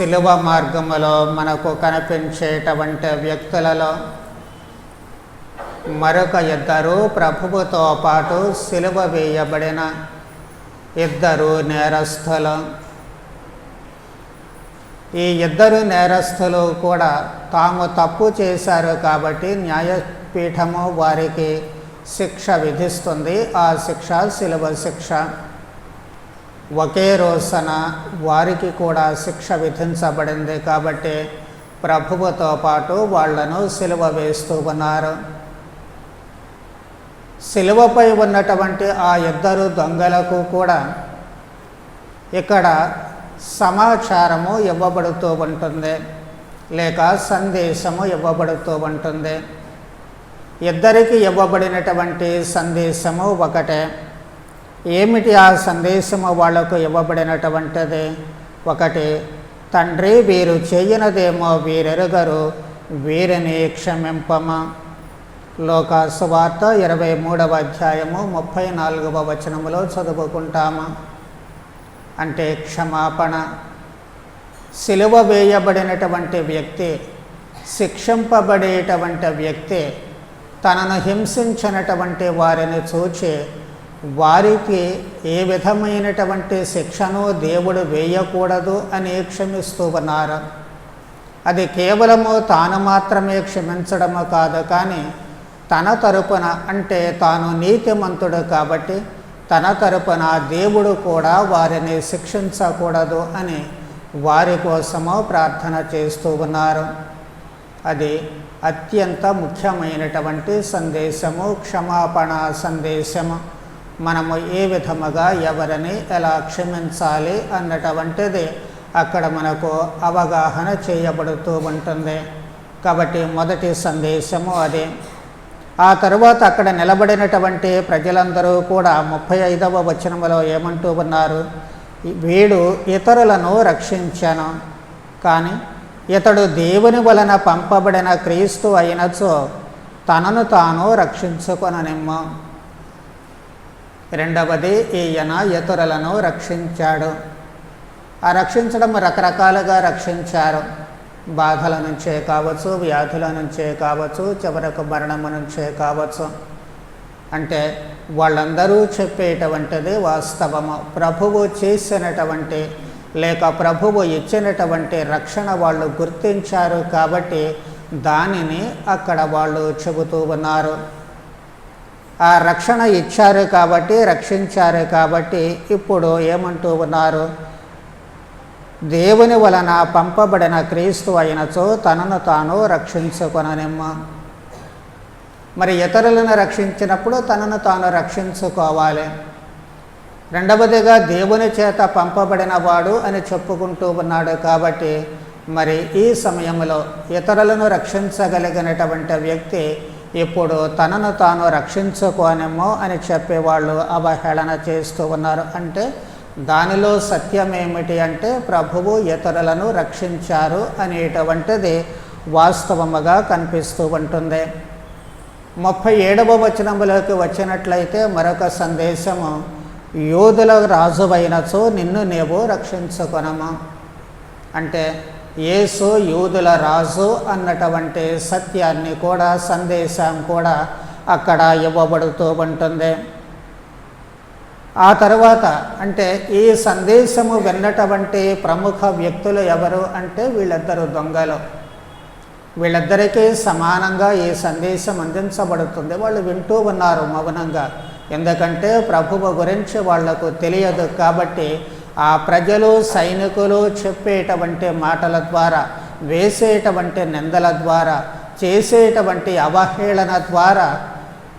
శిలువ మార్గములో మనకు కనిపించేటువంటి వ్యక్తులలో మరొక ఇద్దరు ప్రభువుతో పాటు శిలువ వేయబడిన ఇద్దరు నేరస్తులు. ఈ ఇద్దరు నేరస్తులు కూడా తాము తప్పు చేశారు కాబట్టి న్యాయపీఠము వారికి శిక్ష విధిస్తుంది. ఆ శిక్ష శిలువ శిక్ష. ఒకే రోజున వారికి కూడా శిక్ష విధించబడింది కాబట్టి ప్రభువుతో పాటు వాళ్లను శిలువ వేస్తూ ఉన్నారు. శిలువపై ఉన్నటువంటి ఆ ఇద్దరు దొంగలకు కూడా ఇక్కడ సమాచారము ఇవ్వబడుతూ ఉంటుంది, లేక సందేశము ఇవ్వబడుతూ ఉంటుంది. ఇద్దరికి ఇవ్వబడినటువంటి సందేశము ఒకటే. ఏమిటి ఆ సందేశము వాళ్లకు ఇవ్వబడినటువంటిది? ఒకటి, తండ్రి వీరు చేయనదేమో వీరెరుగరు, వీరిని క్షమింపమా. లోకా సువార్త 23వ అధ్యాయము 34వ వచనములో చదువుకుంటాము. అంటే క్షమాపణ. సిలువ వేయబడినటువంటి వ్యక్తి, శిక్షింపబడేటువంటి వ్యక్తి తనను హింసించినటువంటి వారిని చూచి వారికి ఏ విధమైనటువంటి శిక్షను దేవుడు వేయకూడదు అని క్షమిస్తూ ఉన్నారు. అది కేవలము తాను మాత్రమే క్షమించడము కాదు, కానీ తన తరపున, అంటే తాను నీతిమంతుడు కాబట్టి తన తరపున దేవుడు కూడా వారిని శిక్షించకూడదు అని వారి కోసము ప్రార్థన చేస్తూ ఉన్నారు. అది అత్యంత ముఖ్యమైనటువంటి సందేశము, క్షమాపణ సందేశము. మనము ఏ విధముగా ఎవరిని ఎలా క్షమించాలి అన్నటువంటిది అక్కడ మనకు అవగాహన చేయబడుతూ ఉంటుంది. కాబట్టి మొదటి సందేశము అదే. ఆ తరువాత అక్కడ నిలబడినటువంటి ప్రజలందరూ కూడా 35వ వచనములో ఏమంటూ ఉన్నారు? వీడు ఇతరులను రక్షించాను, కానీ ఇతడు దేవుని వలన పంపబడిన క్రీస్తు అయినచో తనను తాను రక్షించుకొననిమ్ము. రెండవది, ఈయన ఇతరులను రక్షించాడు. ఆ రక్షించడం రకరకాలుగా రక్షించారు. బాధల నుంచే కావచ్చు, వ్యాధుల నుంచే కావచ్చు, చివరకు మరణము నుంచే కావచ్చు. అంటే వాళ్ళందరూ చెప్పేటువంటిది వాస్తవము. ప్రభువు చేసినటువంటి లేక ప్రభువు ఇచ్చినటువంటి రక్షణ వాళ్ళు గుర్తించారు కాబట్టి దానిని అక్కడ వాళ్ళు చెబుతూ ఉన్నారు. ఆ రక్షణ ఇచ్చారు కాబట్టి, రక్షించారు కాబట్టి ఇప్పుడు ఏమంటూ ఉన్నారు? దేవుని వలన పంపబడిన క్రీస్తు అయినచో తనను తాను రక్షించుకొననిమ్ము. మరి ఇతరులను రక్షించినప్పుడు తనను తాను రక్షించుకోవాలి. రెండవదిగా దేవుని చేత పంపబడిన వాడు అని చెప్పుకుంటూ ఉన్నాడు కాబట్టి మరి ఈ సమయంలో ఇతరులను రక్షించగలిగినటువంటి వ్యక్తి ఇప్పుడు తనను తాను రక్షించుకోనేమో అని చెప్పేవాళ్ళు అవహేళన చేస్తూ ఉన్నారు. అంటే దానిలో సత్యం ఏమిటి అంటే ప్రభువు ఇతరులను రక్షించారు అనేటువంటిది వాస్తవముగా కనిపిస్తూ ఉంటుంది. 37వ వచనములోకి వచ్చినట్లయితే మరొక సందేశము, యూదుల రాజువైనచో నిన్ను నీవు రక్షించుకొనము. అంటే యేసు యూదుల రాజు అన్నటువంటి సత్యాన్ని కూడా, సందేశం కూడా అక్కడ ఇవ్వబడుతూ ఉంటుంది. ఆ తర్వాత అంటే ఈ సందేశము విన్నటువంటి ప్రముఖ వ్యక్తులు ఎవరు అంటే వీళ్ళిద్దరు దొంగలు. వీళ్ళిద్దరికీ సమానంగా ఈ సందేశం అందించబడుతుంది. వాళ్ళు వింటూ ఉన్నారు మౌనంగా, ఎందుకంటే ప్రభువు గురించి వాళ్లకు తెలియదు కాబట్టి ఆ ప్రజలు, సైనికులు చెప్పేటువంటి మాటల ద్వారా, వేసేటువంటి నిందల ద్వారా, చేసేటువంటి అవహేళన ద్వారా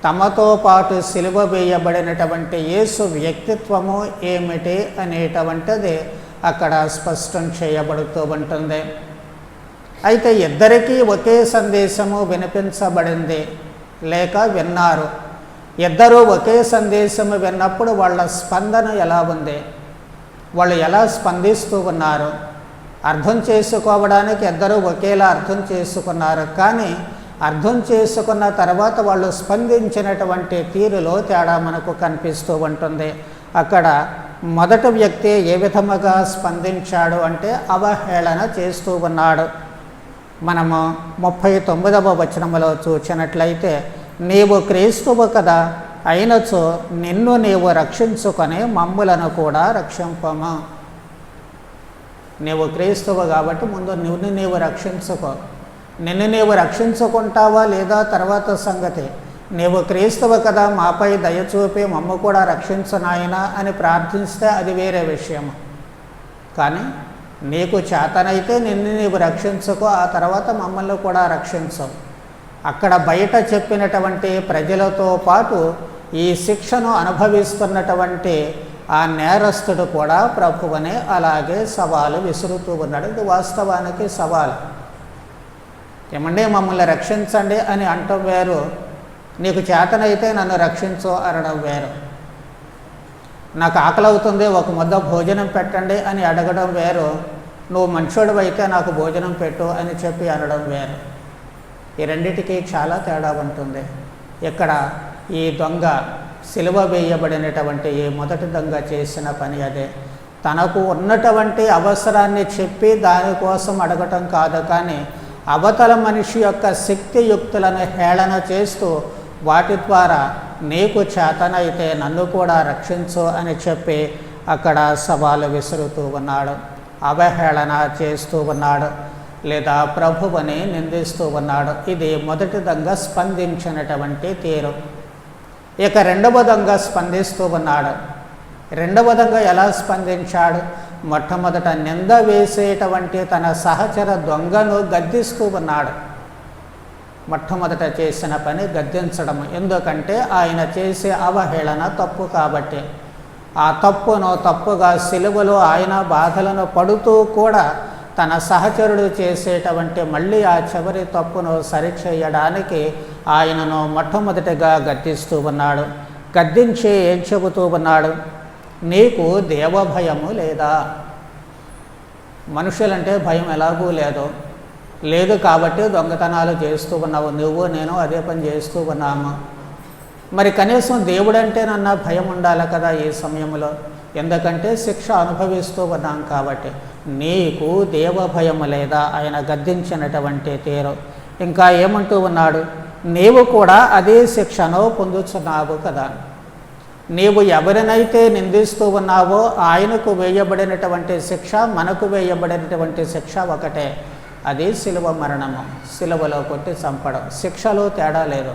తమతో పాటు సిలువ వేయబడినటువంటి యేసు వ్యక్తిత్వము ఏమిటి అనేటువంటిది అక్కడ స్పష్టం చేయబడుతూ ఉంటుంది. అయితే ఇద్దరికీ ఒకే సందేశము వినిపించబడింది లేక విన్నారు. ఇద్దరూ ఒకే సందేశము విన్నప్పుడు వాళ్ళ స్పందన ఎలా ఉంది, వాళ్ళు ఎలా స్పందిస్తూ ఉన్నారు? అర్థం చేసుకోవడానికి ఇద్దరూ ఒకేలా అర్థం చేసుకున్నారు, కానీ అర్థం చేసుకున్న తర్వాత వాళ్ళు స్పందించినటువంటి తీరులో తేడా మనకు కనిపిస్తూ ఉంటుంది. అక్కడ మొదటి వ్యక్తి ఏ విధముగా స్పందించాడు అంటే అవహేళన చేస్తూ ఉన్నాడు. మనము 39వ వచనములో చూచినట్లయితే, నీవు క్రీస్తువు కదా, అయినచో నిన్ను నీవు రక్షించుకొని మమ్ములను కూడా రక్షింపము. నీవు క్రీస్తువు కాబట్టి ముందు నీవు రక్షించుకో. నిన్ను నీవు రక్షించుకుంటావా లేదా తర్వాత సంగతి. నీవు క్రీస్తువు కదా, మాపై దయచూపి మమ్మ కూడా రక్షించు నాయనా అని ప్రార్థిస్తే అది వేరే విషయం. కానీ నీకు చేతనైతే నిన్ను నీవు రక్షించుకో, ఆ తర్వాత మమ్మల్ని కూడా రక్షించు. అక్కడ బయట చెప్పినటువంటి ప్రజలతో పాటు ఈ శిక్షను అనుభవిస్తున్నటువంటి ఆ నేరస్తుడు కూడా ప్రభువుని అలాగే సవాలు విసురుతూ ఉన్నాడు. ఇది వాస్తవానికి సవాలు. ఏమండి మమ్మల్ని రక్షించండి అని అంటం వేరు, నీకు చేతనైతే నన్ను రక్షించు అనడం వేరు. నాకు ఆకలి అవుతుంది, ఒక ముద్ద భోజనం పెట్టండి అని అడగడం వేరు, నువ్వు మంచోడు అయితే నాకు భోజనం పెట్టు అని చెప్పి అనడం వేరు. ఈ రెండిటికి చాలా తేడా ఉంటుంది. ఇక్కడ ఈ దొంగ సిలువ వేయబడినటువంటి ఈ మొదటి దొంగ చేసిన పని అదే. తనకు ఉన్నటువంటి అవసరాన్ని చెప్పి దానికోసం అడగటం కాదు, కానీ అవతల మనిషి యొక్క శక్తియుక్తులను హేళన చేస్తూ వాటి ద్వారా నీకు చేతనైతే నన్ను కూడా రక్షించు అని చెప్పి అక్కడ సవాలు విసురుతూ ఉన్నాడు, అవహేళన చేస్తూ ఉన్నాడు, లేదా ప్రభువుని నిందిస్తూ ఉన్నాడు. ఇది మొదటి దొంగ స్పందించినటువంటి తీరు. ఇక రెండవ దొంగ స్పందిస్తూ ఉన్నాడు. రెండవ దొంగ ఎలా స్పందించాడు? మొట్టమొదట నింద వేసేటువంటి తన సహచర దొంగను గద్దిస్తూ ఉన్నాడు. మొట్టమొదట చేసిన పని గద్దించడం. ఎందుకంటే ఆయన చేసే అవహేళన తప్పు కాబట్టి. ఆ తప్పును తప్పుగా సిలువలో ఆయన బాధలను పడుతూ కూడా తన సహచరుడు చేసేటువంటి మళ్ళీ ఆ చివరి తప్పును సరిచేయడానికి ఆయనను మొట్టమొదటిగా గద్దిస్తూ ఉన్నాడు. గద్దించి ఏం చెబుతూ ఉన్నాడు? నీకు దేవభయము లేదా? మనుషులంటే భయం ఎలాగూ లేదు కాబట్టి దొంగతనాలు చేస్తూ ఉన్నావు, నువ్వు నేను అదే పని చేస్తూ ఉన్నాము. మరి కనీసం దేవుడంటే నన్న భయం ఉండాలి కదా ఈ సమయంలో, ఎందుకంటే శిక్ష అనుభవిస్తూ ఉన్నాం కాబట్టి. నీకు దేవభయము లేదా? ఆయన గద్దించినటువంటి తీరు. ఇంకా ఏమంటూ ఉన్నాడు? నీవు కూడా అదే శిక్షను పొందుతున్నావు కదా. నీవు ఎవరినైతే నిందిస్తూ ఉన్నావో ఆయనకు వేయబడినటువంటి శిక్ష, మనకు వేయబడినటువంటి శిక్ష ఒకటే, అది శిలువ మరణము. శిలువలో కొట్టి చంపడం. శిక్షలో తేడా లేదు.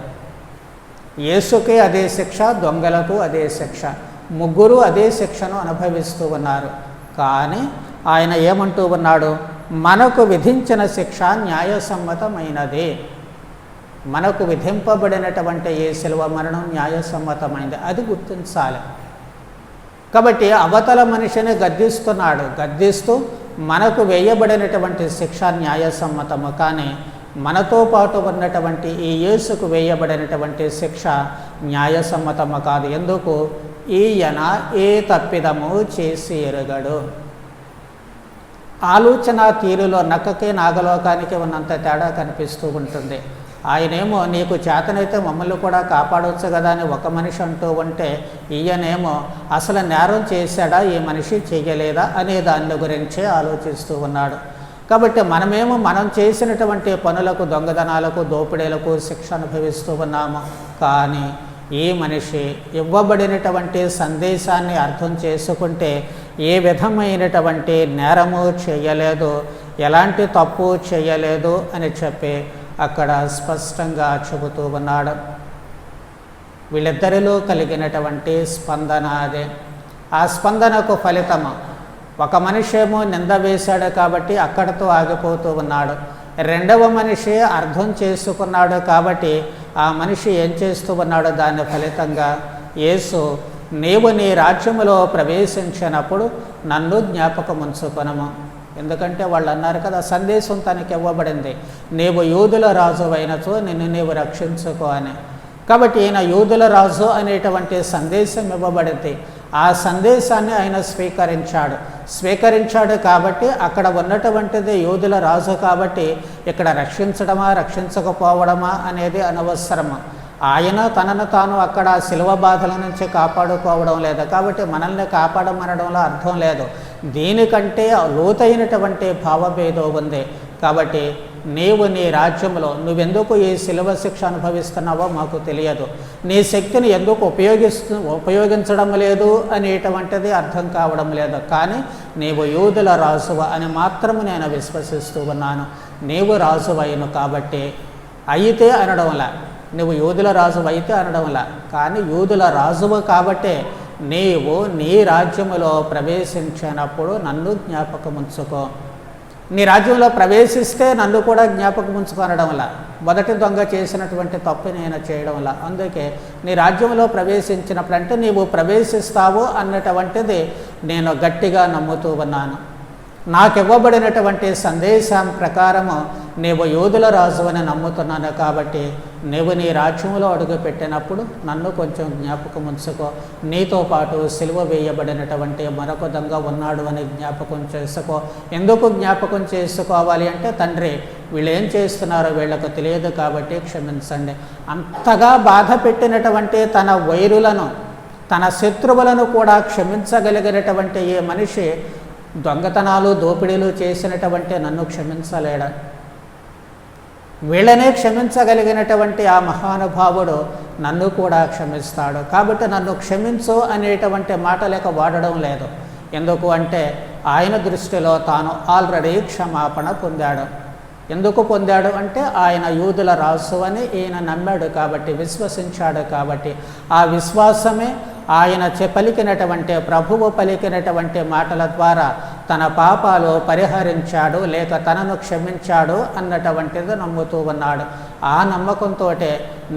యేసుకే అదే శిక్ష, దొంగలకు అదే శిక్ష. ముగ్గురు అదే శిక్షను అనుభవిస్తూ ఉన్నారు. కానీ ఆయన ఏమంటూ ఉన్నాడు? మనకు విధించిన శిక్ష న్యాయసమ్మతమైనది. మనకు విధింపబడినటువంటి ఈ శిలువ మరణం న్యాయసమ్మతమైనది, అది గుర్తించాలి. కాబట్టి అవతల మనిషిని గద్దిస్తున్నాడు. గద్దిస్తూ మనకు వేయబడినటువంటి శిక్ష న్యాయసమ్మతము, కానీ మనతో పాటు ఉన్నటువంటి ఈ యేసుకు వేయబడినటువంటి శిక్ష న్యాయసమ్మతము కాదు. ఎందుకు? ఈయన ఏ తప్పిదము చేసి ఎరగడు. ఆలోచన తీరులో నక్కకి నాగలోకానికి ఉన్నంత తేడా కనిపిస్తూ ఉంటుంది. ఆయనేమో నీకు చేతనైతే మమ్మల్ని కూడా కాపాడవచ్చు కదా అని ఒక మనిషి అంటూ ఉంటే, ఈయనేమో అసలు నేరం చేశాడా ఈ మనిషి, చేయలేదా అనే దాని గురించే ఆలోచిస్తూ ఉన్నాడు. కాబట్టి మనమేమో మనం చేసినటువంటి పనులకు, దొంగతనాలకు, దోపిడీలకు శిక్ష అనుభవిస్తూ ఉన్నాము. కానీ ఈ మనిషి ఇవ్వబడినటువంటి సందేశాన్ని అర్థం చేసుకుంటే ఏ విధమైనటువంటి నేరము చేయలేదు, ఎలాంటి తప్పు చేయలేదు అని చెప్పి అక్కడ స్పష్టంగా చెబుతూ ఉన్నాడు. వీళ్ళిద్దరిలో కలిగినటువంటి స్పందన అదే. ఆ స్పందనకు ఫలితము, ఒక మనిషి ఏమో నింద వేశాడు కాబట్టి అక్కడితో ఆగిపోతూ ఉన్నాడు. రెండవ మనిషి అర్థం చేసుకున్నాడు కాబట్టి ఆ మనిషి ఏం చేస్తూ ఉన్నాడో దాని ఫలితంగా యేసు, నీవు నీ రాజ్యములో ప్రవేశించినప్పుడు నన్ను జ్ఞాపకం ఉంచుకొనము. ఎందుకంటే వాళ్ళు అన్నారు కదా, సందేశం తనకి ఇవ్వబడింది, నీవు యూదుల రాజు అయినచో నిన్ను నీవు రక్షించుకో అని. కాబట్టి ఈయన యూదుల రాజు అనేటువంటి సందేశం ఇవ్వబడింది. ఆ సందేశాన్ని ఆయన స్వీకరించాడు కాబట్టి అక్కడ ఉన్నటువంటిది యూదుల రాజు కాబట్టి ఇక్కడ రక్షించడమా రక్షించకపోవడమా అనేది అనవసరము. ఆయన తనను తాను అక్కడ శిలువ బాధల నుంచి కాపాడుకోవడం లేదు, కాబట్టి మనల్ని కాపాడమనడంలో అర్థం లేదు. దీనికంటే లోతైనటువంటి భావభేదం ఉంది. కాబట్టి నీవు నీ రాజ్యంలో నువ్వెందుకు ఈ శిలువ శిక్ష అనుభవిస్తున్నావో మాకు తెలియదు, నీ శక్తిని ఎందుకు ఉపయోగించడం లేదు అనేటువంటిది అర్థం కావడం లేదు. కానీ నీవు యూదుల రాజువ అని మాత్రము నేను విశ్వసిస్తూ ఉన్నాను. నీవు రాజువైను కాబట్టి అయితే అనడంలా, నువ్వు యూదుల రాజు అయితే అనడంలా, కానీ యూదుల రాజువు కాబట్టే నీవు నీ రాజ్యములో ప్రవేశించినప్పుడు నన్ను జ్ఞాపకం ఉంచుకో. నీ రాజ్యంలో ప్రవేశిస్తే నన్ను కూడా జ్ఞాపకం ఉంచుకొనడం వల్ల, మొదటి దొంగ చేసినటువంటి తప్పు నేను చేయడం వల్ల. అందుకే నీ రాజ్యంలో ప్రవేశించినప్పుడంటే నీవు ప్రవేశిస్తావు అన్నటువంటిది నేను గట్టిగా నమ్ముతూ ఉన్నాను. నాకు ఇవ్వబడినటువంటి సందేశం ప్రకారము నీవు యూదుల రాజు అని నమ్ముతున్నాను. కాబట్టి నీవు నీ రాజ్యంలో అడుగుపెట్టినప్పుడు నన్ను కొంచెం జ్ఞాపకం ఉంచుకో. నీతో పాటు సిలువ వేయబడినటువంటి మరొక దొంగ ఉన్నాడు అని జ్ఞాపకం చేసుకో. ఎందుకు జ్ఞాపకం చేసుకోవాలి అంటే, తండ్రి వీళ్ళు ఏం చేస్తున్నారో వీళ్ళకు తెలియదు కాబట్టి క్షమించండి. అంతగా బాధ పెట్టినటువంటి తన వైరులను, తన శత్రువులను కూడా క్షమించగలిగినటువంటి ఈ మనిషి దొంగతనాలు దోపిడీలు చేసినటువంటి నన్ను క్షమించలేడా? వీళ్ళనే క్షమించగలిగినటువంటి ఆ మహానుభావుడు నన్ను కూడా క్షమిస్తాడు. కాబట్టి నన్ను క్షమించు అనేటువంటి మాట లేక వాడడం లేదు. ఎందుకు అంటే ఆయన దృష్టిలో తాను ఆల్రెడీ క్షమాపణ పొందాడు. ఎందుకు పొందాడు అంటే ఆయన యూదుల రాజు అని ఈయన నమ్మాడు కాబట్టి, విశ్వసించాడు కాబట్టి, ఆ విశ్వాసమే ఆయన పలికినటువంటి ప్రభువు పలికినటువంటి మాటల ద్వారా తన పాపాలు పరిహరించాడు, లేక తనను క్షమించాడు అన్నటువంటిది నమ్ముతూ ఉన్నాడు. ఆ నమ్మకంతో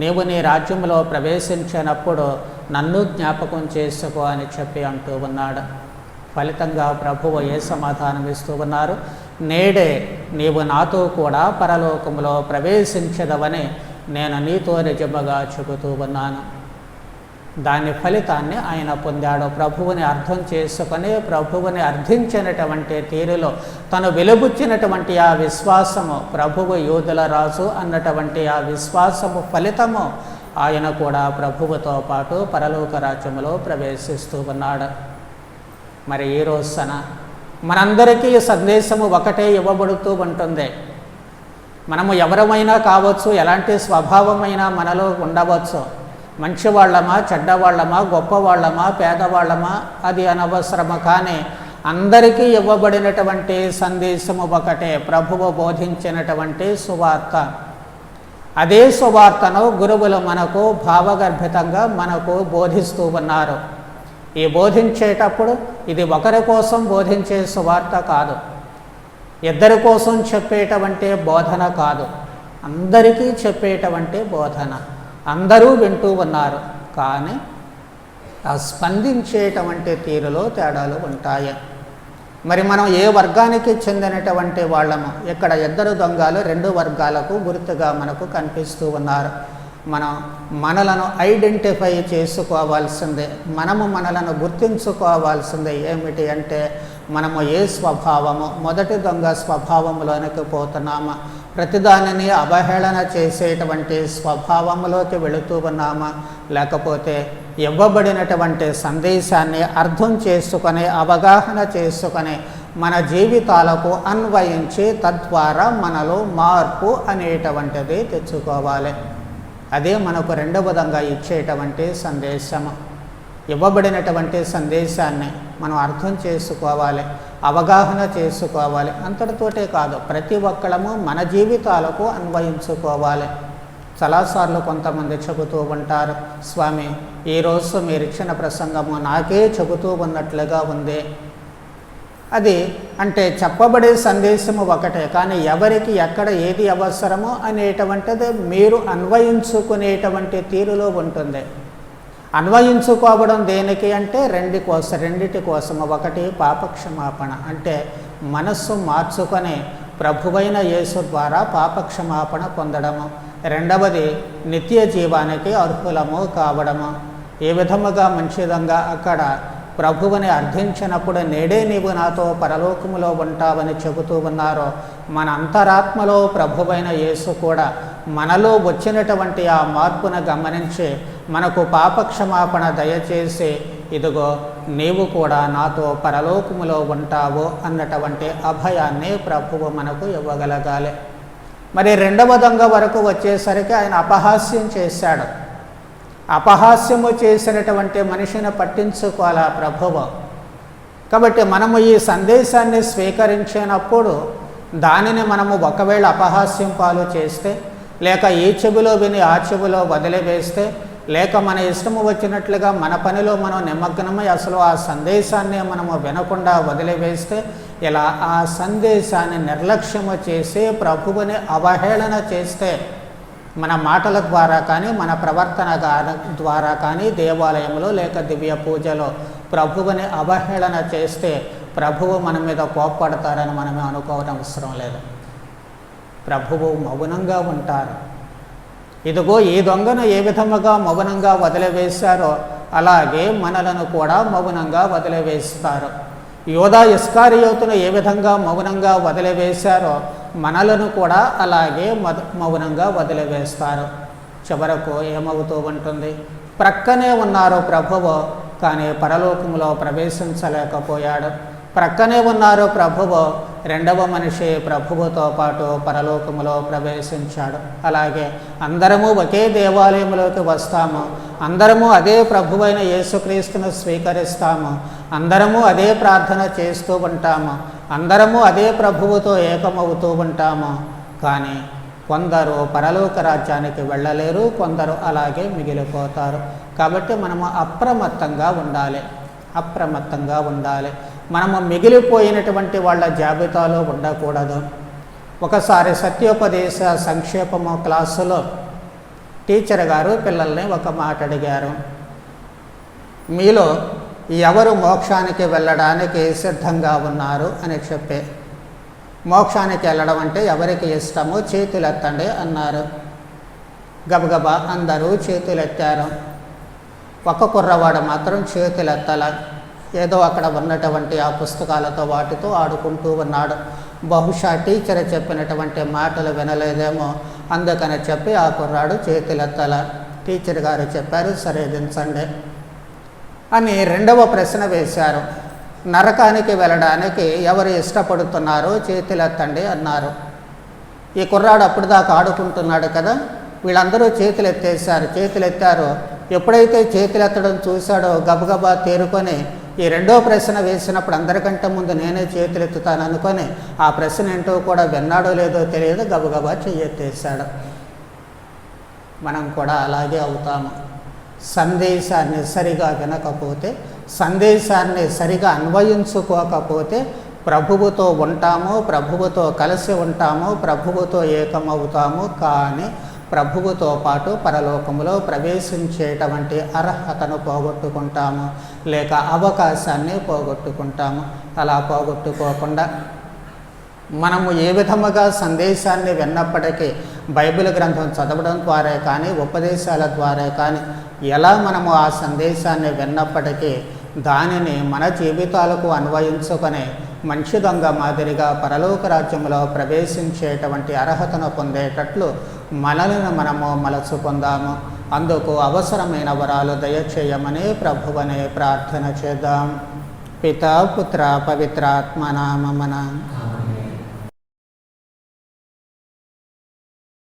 నీవు నీ రాజ్యంలో ప్రవేశించినప్పుడు నన్ను జ్ఞాపకం చేసుకో అని చెప్పి అంటూ ఉన్నాడు. ఫలితంగా ప్రభువు ఏ సమాధానం ఇస్తూ ఉన్నారు? నేడే నీవు నాతో కూడా పరలోకంలో ప్రవేశించదవని నేను నీతో నిజముగా చెబుతూ ఉన్నాను. దాని ఫలితాన్ని ఆయన పొందాడు. ప్రభువుని అర్థం చేసుకొని, ప్రభువుని అర్థించినటువంటి తీరులో తను వెలుబుచ్చినటువంటి ఆ విశ్వాసము, ప్రభువు యూదుల రాజు అన్నటువంటి ఆ విశ్వాసము ఫలితము ఆయన కూడా ప్రభువుతో పాటు పరలోక రాజ్యములో ప్రవేశిస్తూ ఉన్నాడు. మరి ఈ రోజున మనందరికీ సందేశము ఒకటే ఇవ్వబడుతూ ఉంటుంది. మనము ఎవరమైనా కావచ్చు, ఎలాంటి స్వభావమైనా మనలో ఉండవచ్చు. మంచివాళ్ళమా, చెడ్డవాళ్ళమా, గొప్పవాళ్ళమా, పేదవాళ్ళమా అది అనవసరము. కానీ అందరికీ ఇవ్వబడినటువంటి సందేశము ఒకటే, ప్రభువు బోధించినటువంటి సువార్త. అదే సువార్తను గురువులు మనకు భావగర్భితంగా మనకు బోధిస్తూ ఉన్నారు. ఈ బోధించేటప్పుడు ఇది ఒకరి కోసం బోధించే సువార్త కాదు, ఇద్దరి కోసం చెప్పేటువంటి బోధన కాదు, అందరికీ చెప్పేటువంటి బోధన. అందరూ వింటూ ఉన్నారు, కానీ ఆ స్పందించేటువంటి తీరులో తేడాలు ఉంటాయి. మరి మనం ఏ వర్గానికి చెందినటువంటి వాళ్ళము? ఇక్కడ ఇద్దరు దొంగలు రెండు వర్గాలకు గుర్తుగా మనకు కనిపిస్తూ ఉన్నారు. మనం మనలను ఐడెంటిఫై చేసుకోవాల్సిందే, మనలను గుర్తించుకోవాల్సిందే. ఏమిటి అంటే మనము ఏ స్వభావము, మొదటి దొంగ స్వభావంలోనికి పోతున్నామా, ప్రతిదానిని అవహేళన చేసేటువంటి స్వభావంలోకి వెళుతూ ఉన్నామా, లేకపోతే ఇవ్వబడినటువంటి సందేశాన్ని అర్థం చేసుకొని, అవగాహన చేసుకొని మన జీవితాలకు అన్వయించి తద్వారా మనలో మార్పు అనేటువంటిది తెచ్చుకోవాలి. అదే మనకు రెండవ విధంగా ఇచ్చేటువంటి సందేశము. ఇవ్వబడినటువంటి సందేశాన్ని మనం అర్థం చేసుకోవాలి, అవగాహన చేసుకోవాలి. అంతటితోటే కాదు, ప్రతి ఒక్కళ్ళము మన జీవితాలకు అన్వయించుకోవాలి. చాలాసార్లు కొంతమంది చెబుతూ ఉంటారు, స్వామి ఈరోజు మీరు ఇచ్చిన ప్రసంగము నాకే చెబుతూ ఉన్నట్లుగా ఉంది. అది అంటే చెప్పబడే సందేశము ఒకటే, కానీ ఎవరికి ఎక్కడ ఏది అవసరమో అనేటువంటిది మీరు అన్వయించుకునేటువంటి తీరులో ఉంటుంది. అన్వయించుకోవడం దేనికి అంటే రెండిటి కోసము. ఒకటి పాపక్షమాపణ, అంటే మనస్సు మార్చుకొని ప్రభువైన యేసు ద్వారా పాపక్షమాపణ పొందడము. రెండవది నిత్య జీవానికి అర్హులము కావడము. ఏ విధముగా మంచిదంగా అక్కడ ప్రభువుని అర్థించినప్పుడు నేడే నీవు నాతో పరలోకములో ఉంటావని చెబుతూ ఉన్నారో, మన అంతరాత్మలో ప్రభువైన యేసు కూడా మనలో వచ్చినటువంటి ఆ మార్పును గమనించి మనకు పాపక్షమాపణ దయచేసి ఇదిగో నీవు కూడా నాతో పరలోకములో ఉంటావు అన్నటువంటి అభయాన్ని ప్రభువు మనకు ఇవ్వగలగాలి. మరి రెండవ దొంగ వరకు వచ్చేసరికి ఆయన అపహాస్యం చేశాడు. అపహాస్యము చేసినటువంటి మనిషిని పట్టించుకోవాలా ప్రభువు. కాబట్టి మనము ఈ సందేశాన్ని స్వీకరించినప్పుడు దానిని మనము ఒకవేళ అపహాస్యం పాలు చేస్తే, లేక ఈ చెవిలో విని ఆ చెవిలో వదిలివేస్తే, లేక మన ఇష్టము వచ్చినట్లుగా మన పనిలో మనం నిమగ్నమై అసలు ఆ సందేశాన్ని మనము వినకుండా వదిలివేస్తే, ఇలా ఆ సందేశాన్ని నిర్లక్ష్యము చేసి ప్రభువుని అవహేళన చేస్తే, మన మాటల ద్వారా కానీ మన ప్రవర్తన ద్వారా కానీ దేవాలయంలో లేక దివ్య పూజలో ప్రభువుని అవహేళన చేస్తే ప్రభువు మన మీద కోప్పడతారని మనమే అనుకోవడం అవసరం లేదు. ప్రభువు మౌనంగా ఉంటారు. ఇదిగో ఈ దొంగను ఏ విధముగా మౌనంగా వదిలివేశారో అలాగే మనలను కూడా మౌనంగా వదిలివేస్తారు. యోధా ఇస్కారియోతును ఏ విధంగా మౌనంగా వదిలివేశారో మనలను కూడా అలాగే మౌనంగా వదిలివేస్తారు. చివరకు ఏమవుతూ ఉంటుంది? ప్రక్కనే ఉన్నారు ప్రభువు, కానీ పరలోకములో ప్రవేశించలేకపోయాడు. ప్రక్కనే ఉన్నారు ప్రభువు, రెండవ మనిషి ప్రభువుతో పాటు పరలోకములో ప్రవేశించాడు. అలాగే అందరము ఒకే దేవాలయంలోకి వస్తాము, అందరము అదే ప్రభువైన యేసుక్రీస్తును స్వీకరిస్తాము, అందరము అదే ప్రార్థన చేస్తూ ఉంటాము, అందరము అదే ప్రభువుతో ఏకమవుతూ ఉంటాము. కానీ కొందరు పరలోక రాజ్యానికి వెళ్ళలేరు, కొందరు అలాగే మిగిలిపోతారు. కాబట్టి మనము అప్రమత్తంగా ఉండాలి. మనము మిగిలిపోయినటువంటి వాళ్ళ జాబితాలో ఉండకూడదు. ఒకసారి సత్యోపదేశ సంక్షేపము క్లాసులో టీచర్ గారు పిల్లల్ని ఒక మాట అడిగారు. మీలో ఎవరు మోక్షానికి వెళ్ళడానికి సిద్ధంగా ఉన్నారు అని చెప్పి, మోక్షానికి వెళ్ళడం అంటే ఎవరికి ఇష్టమో చేతులెత్తండి అన్నారు. గబగబా అందరూ చేతులెత్తారు. ఒక కుర్రవాడు మాత్రం చేతులెత్తల. ఏదో అక్కడ ఉన్నటువంటి ఆ పుస్తకాలతో వాటితో ఆడుకుంటూ ఉన్నాడు. బహుశా టీచర్ చెప్పినటువంటి మాటలు వినలేదేమో, అందుకని చెప్పి ఆ కుర్రాడు చేతులెత్తల. టీచర్ గారు చెప్పారు, సరే దించండి అని రెండవ ప్రశ్న వేశారు. నరకానికి వెళ్ళడానికి ఎవరు ఇష్టపడుతున్నారో చేతులెత్తండి అన్నారు. ఈ కుర్రాడు అప్పుడు దాకా ఆడుకుంటున్నాడు కదా, వీళ్ళందరూ చేతులెత్తారు. ఎప్పుడైతే చేతులెత్తడం చూశాడో గబగబా తేరుకొని ఈ రెండో ప్రశ్న వేసినప్పుడు అందరికంటే ముందు నేనే చేతులెత్తుతాను అనుకొని ఆ ప్రశ్న ఏంటో కూడా విన్నాడో లేదో తెలియదు, గబగబా చెయ్యెత్తేశాడు. మనం కూడా అలాగే అవుతాము. సందేశాన్ని సరిగా వినకపోతే, సందేశాన్ని సరిగా అన్వయించుకోకపోతే ప్రభువుతో ఉంటాము, ప్రభువుతో కలిసి ఉంటాము, ప్రభువుతో ఏకమవుతాము, కానీ ప్రభువుతో పాటు పరలోకములో ప్రవేశించేటువంటి అర్హతను పోగొట్టుకుంటాము, లేక అవకాశాన్ని పోగొట్టుకుంటాము. అలా పోగొట్టుకోకుండా మనము ఏ విధముగా సందేశాన్ని విన్నప్పటికీ బైబిల్ గ్రంథం చదవడం ద్వారా కానీ ఉపదేశాల ద్వారా కానీ ఎలా మనము ఆ సందేశాన్ని విన్నప్పటికీ దానిని మన జీవితాలకు అన్వయించుకొని మంచి దొంగ మాదిరిగా పరలోక రాజ్యంలో ప్రవేశించేటువంటి అర్హతను పొందేటట్లు మనల్ని మనము మలచుకుందాము. అందుకు అవసరమైన వరాలు దయచేయమని ప్రభువనే ప్రార్థన చేద్దాం. పితా పుత్ర పవిత్రాత్మ నామమున.